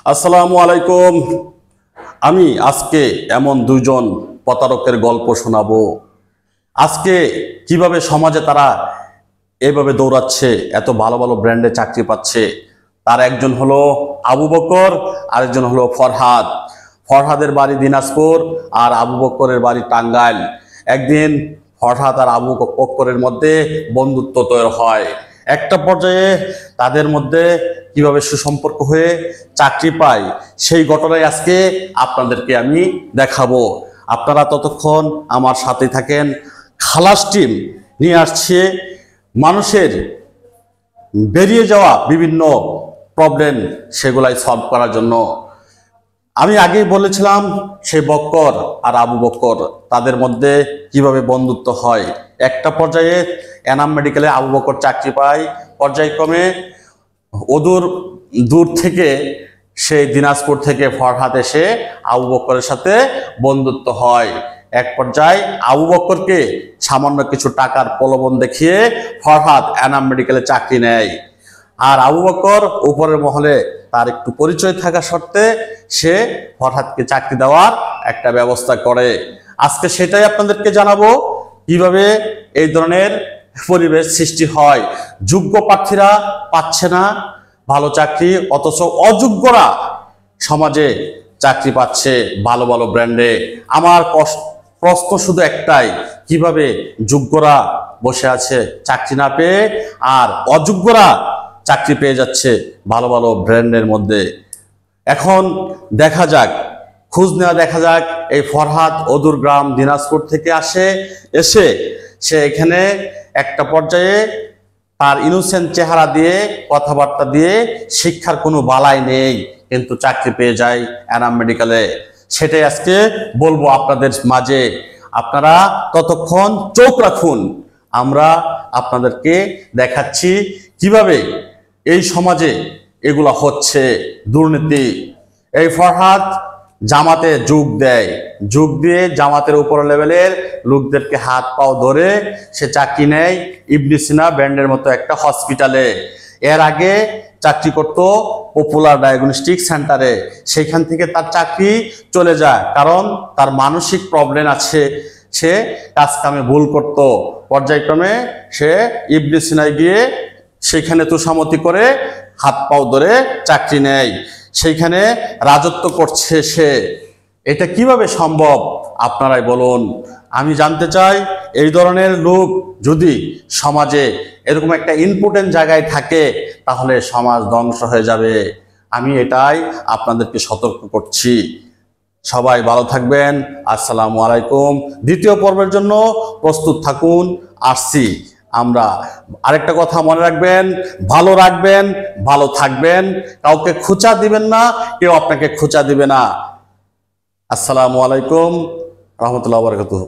আসসালামু আলাইকুম। আমি আজকে এমন দুজন প্রতারকের গল্প শোনাবো। আজকে কিভাবে সমাজে তারা এভাবে দৌড়াচ্ছে, এত ভালো ভালো ব্র্যান্ডে চাকরি পাচ্ছে। তার একজন হলো আবু বকর, আরেকজন হলো ফরহাদ। ফরহাদের বাড়ি দিনাজপুর আর আবু বকরের বাড়ি টাঙ্গাইল। একদিন ফরহাদ আর আবু বকরের মধ্যে বন্ধুত্ব তৈরি হয়। একটা পর্যায়ে তাদের মধ্যে কিভাবে সুসম্পর্ক হয়ে চাকরি পায় সেই ঘটনাই আজকে আপনাদেরকে আমি দেখাবো। আপনারা ততক্ষণ আমার সাথে থাকেন। খালাস টিম নিয়ে আসছে মানুষের বেরিয়ে যাওয়া বিভিন্ন প্রবলেম, সেগুলাই সলভ করার জন্য। আমি আগেই বলেছিলাম সেই বক্কর আর আবু বক্কর তাদের মধ্যে কিভাবে বন্ধুত্ব হয়। একটা পর্যায়ে এনাম মেডিকেলে আবু বক্কর চাকরি পায়। পর্যায়ক্রমে দূর থেকে সেই দিনাজপুর থেকে ফরহাদ এসে আবু বক্করের সাথে বন্ধুত্ব হয়। এক পর্যায়ে আবু বক্করকে সামান্য কিছু টাকার প্রলোভন দেখিয়ে ফরহাদ এনাম মেডিকেলে চাকরি নেয়। আর আবু বক্কর উপরের মহলে তার একটু পরিচয় থাকা সত্ত্বে সে ফরহাদকে চাকরি দেওয়ার একটা ব্যবস্থা করে। আজকে সেটাই আপনাদেরকে জানাবো, কিভাবে এই ধরনের পরিবেশ সৃষ্টি হয়। যোগ্য প্রার্থীরা পাচ্ছে না ভালো চাকরি, অথচ অযোগ্যরা সমাজে চাকরি পাচ্ছে ভালো ভালো ব্র্যান্ডে। আমার প্রশ্ন শুধু একটাই, কিভাবে যোগ্যরা বসে আছে চাকরি না পেয়ে আর অযোগ্যরা চাকরি পেয়ে যাচ্ছে ভালো ভালো ব্র্যান্ডের মধ্যে। এখন দেখা যাক, খোঁজ নেওয়া দেখা যাক। এই ফরহাদ অদূর গ্রাম দিনাজপুর থেকে এসে সে এখানে একটা পর্যায়ে তার ইনোসেন্ট চেহারা দিয়ে কথাবার্তা দিয়ে শিক্ষার কোনো বালাই নেই, কিন্তু চাকরি পেয়ে যায় এনাম মেডিকেলে। সেটাই আজকে বলবো আপনাদের মাঝে। আপনারা ততক্ষণ চোখ রাখুন, আমরা আপনাদেরকে দেখাচ্ছি কিভাবে এই সমাজে এগুলা হচ্ছে দুর্নীতি। এই ফরহাদ জামাতে যোগ দিয়ে জামাতের উপর লেভেলের লোকদেরকে হাত পাও ধরে সে চাকরি নেয় ইবনে সিনা ব্র্যান্ডের মতো একটা হসপিটালে। এর আগে চাকরি করত পপুলার ডায়াগনস্টিক সেন্টারে, সেখান থেকে তার চাকরি চলে যায়, কারণ তার মানসিক প্রবলেম আছে, সে কাজ কামে ভুল করত। পর্যায়ক্রমে সে ইবনে সিনায় গিয়ে সেখানে তোষামতি করে হাত পাও ধরে চাকরি নেয়, সেইখানে রাজত্ব করছে সে। এটা কিভাবে সম্ভব আপনারাই বলুন। আমি জানতে চাই, এই ধরনের লোক যদি সমাজে এরকম একটা ইম্পর্টেন্ট জায়গায় থাকে তাহলে সমাজ ধ্বংস হয়ে যাবে। আমি এটাই আপনাদেরকে সতর্ক করছি। সবাই ভালো থাকবেন। আসসালামু আলাইকুম। দ্বিতীয় পর্বের জন্য প্রস্তুত থাকুন, আসছি আমরা। আরেকটা কথা মনে রাখবেন, ভালো রাখবেন, ভালো থাকবেন, কাউকে খোঁচা দিবেন না, কেউ আপনাকে খোঁচা দিবে না। আসসালামু আলাইকুম রহমতুল্লাহ বারাকাতুহু।